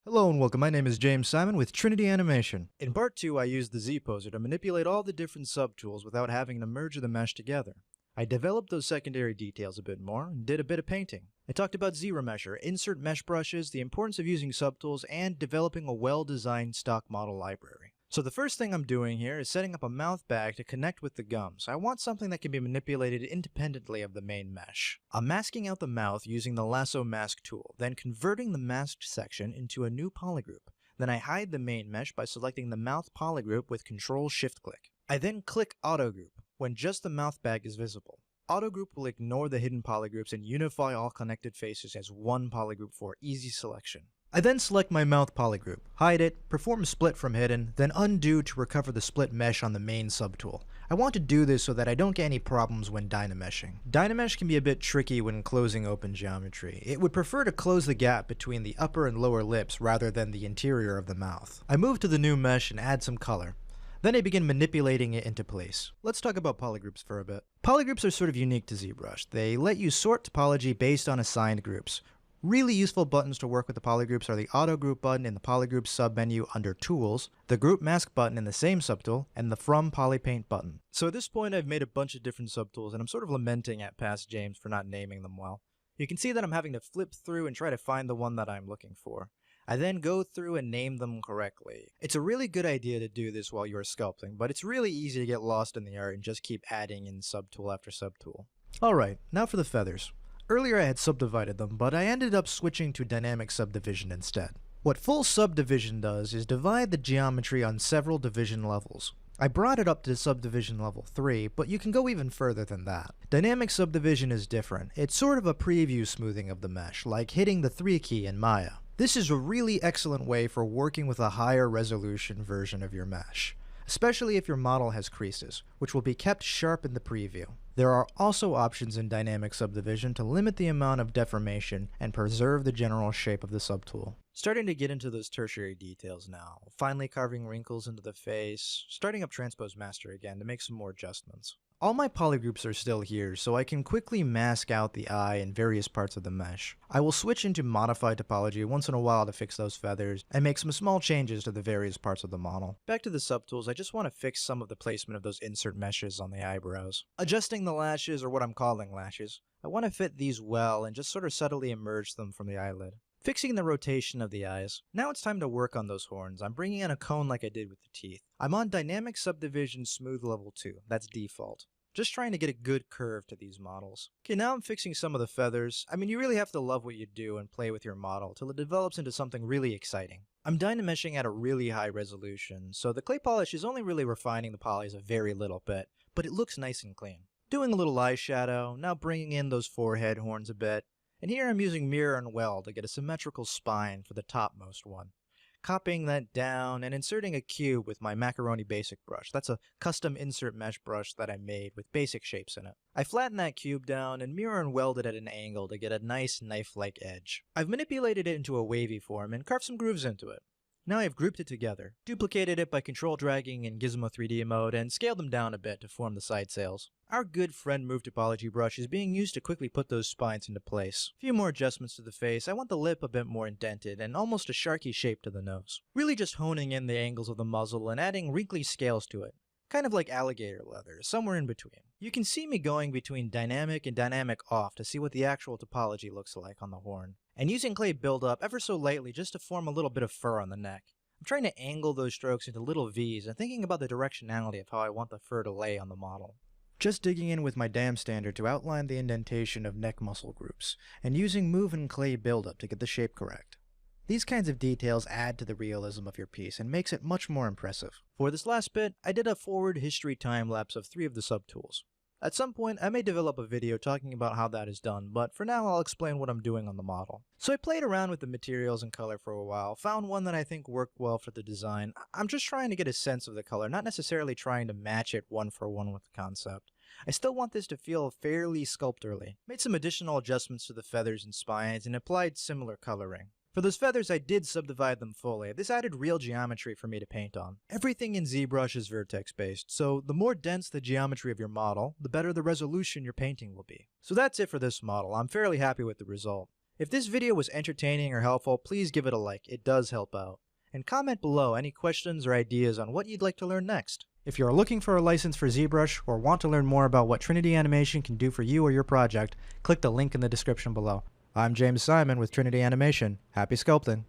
Hello and welcome, my name is James Simon with Trinity Animation. In part 2 I used the Z-poser to manipulate all the different subtools without having to merge the mesh together. I developed those secondary details a bit more and did a bit of painting. I talked about Z-remesher, insert mesh brushes, the importance of using subtools, and developing a well-designed stock model library. So the first thing I'm doing here is setting up a mouth bag to connect with the gums. I want something that can be manipulated independently of the main mesh. I'm masking out the mouth using the lasso mask tool, then converting the masked section into a new polygroup. Then I hide the main mesh by selecting the mouth polygroup with Ctrl-Shift-Click. I then click Auto Group when just the mouth bag is visible. Auto Group will ignore the hidden polygroups and unify all connected faces as one polygroup for easy selection. I then select my mouth polygroup, hide it, perform split from hidden, then undo to recover the split mesh on the main subtool. I want to do this so that I don't get any problems when dynameshing. Dynamesh can be a bit tricky when closing open geometry. It would prefer to close the gap between the upper and lower lips rather than the interior of the mouth. I move to the new mesh and add some color. Then I begin manipulating it into place. Let's talk about polygroups for a bit. Polygroups are sort of unique to ZBrush. They let you sort topology based on assigned groups. Really useful buttons to work with the polygroups are the Auto Group button in the Polygroup submenu under Tools, the Group Mask button in the same subtool, and the From Polypaint button. So at this point I've made a bunch of different subtools and I'm sort of lamenting at past James for not naming them well. You can see that I'm having to flip through and try to find the one that I'm looking for. I then go through and name them correctly. It's a really good idea to do this while you're sculpting, but it's really easy to get lost in the art and just keep adding in subtool after subtool. Alright, now for the feathers. Earlier I had subdivided them, but I ended up switching to dynamic subdivision instead. What full subdivision does is divide the geometry on several division levels. I brought it up to subdivision level 3, but you can go even further than that. Dynamic subdivision is different. It's sort of a preview smoothing of the mesh, like hitting the 3 key in Maya. This is a really excellent way for working with a higher resolution version of your mesh, especially if your model has creases, which will be kept sharp in the preview. There are also options in dynamic subdivision to limit the amount of deformation and preserve the general shape of the subtool. Starting to get into those tertiary details now, finally carving wrinkles into the face, starting up Transpose Master again to make some more adjustments. All my polygroups are still here, so I can quickly mask out the eye and various parts of the mesh. I will switch into Modify Topology once in a while to fix those feathers, and make some small changes to the various parts of the model. Back to the subtools, I just want to fix some of the placement of those insert meshes on the eyebrows. Adjusting the lashes, or what I'm calling lashes, I want to fit these well and just sort of subtly emerge them from the eyelid. Fixing the rotation of the eyes. Now it's time to work on those horns. I'm bringing in a cone like I did with the teeth. I'm on Dynamic Subdivision Smooth Level 2. That's default. Just trying to get a good curve to these models. Okay, now I'm fixing some of the feathers. I mean, you really have to love what you do and play with your model till it develops into something really exciting. I'm dynameshing at a really high resolution, so the clay polish is only really refining the polys a very little bit, but it looks nice and clean. Doing a little eyeshadow, now bringing in those forehead horns a bit. And here I'm using mirror and weld to get a symmetrical spine for the topmost one. Copying that down and inserting a cube with my Macaroni Basic brush. That's a custom insert mesh brush that I made with basic shapes in it. I flatten that cube down and mirror and weld it at an angle to get a nice knife-like edge. I've manipulated it into a wavy form and carved some grooves into it. Now I've grouped it together, duplicated it by control dragging in Gizmo 3D mode, and scaled them down a bit to form the side sails. Our good friend Move Topology brush is being used to quickly put those spines into place. A few more adjustments to the face. I want the lip a bit more indented and almost a sharky shape to the nose. Really just honing in the angles of the muzzle and adding wrinkly scales to it. Kind of like alligator leather, somewhere in between. You can see me going between dynamic and dynamic off to see what the actual topology looks like on the horn. And using clay buildup ever so lightly just to form a little bit of fur on the neck. I'm trying to angle those strokes into little V's and thinking about the directionality of how I want the fur to lay on the model. Just digging in with my dam standard to outline the indentation of neck muscle groups, and using move and clay buildup to get the shape correct. These kinds of details add to the realism of your piece and makes it much more impressive. For this last bit, I did a forward history time-lapse of 3 of the subtools. At some point, I may develop a video talking about how that is done, but for now I'll explain what I'm doing on the model. So I played around with the materials and color for a while, found one that I think worked well for the design. I'm just trying to get a sense of the color, not necessarily trying to match it one for one with the concept. I still want this to feel fairly sculptorly. Made some additional adjustments to the feathers and spines and applied similar coloring. For those feathers, I did subdivide them fully. This added real geometry for me to paint on. Everything in ZBrush is vertex-based, so the more dense the geometry of your model, the better the resolution your painting will be. So that's it for this model. I'm fairly happy with the result. If this video was entertaining or helpful, please give it a like, it does help out. And comment below any questions or ideas on what you'd like to learn next. If you are looking for a license for ZBrush or want to learn more about what Trinity Animation can do for you or your project, click the link in the description below. I'm James Simon with Trinity Animation. Happy sculpting!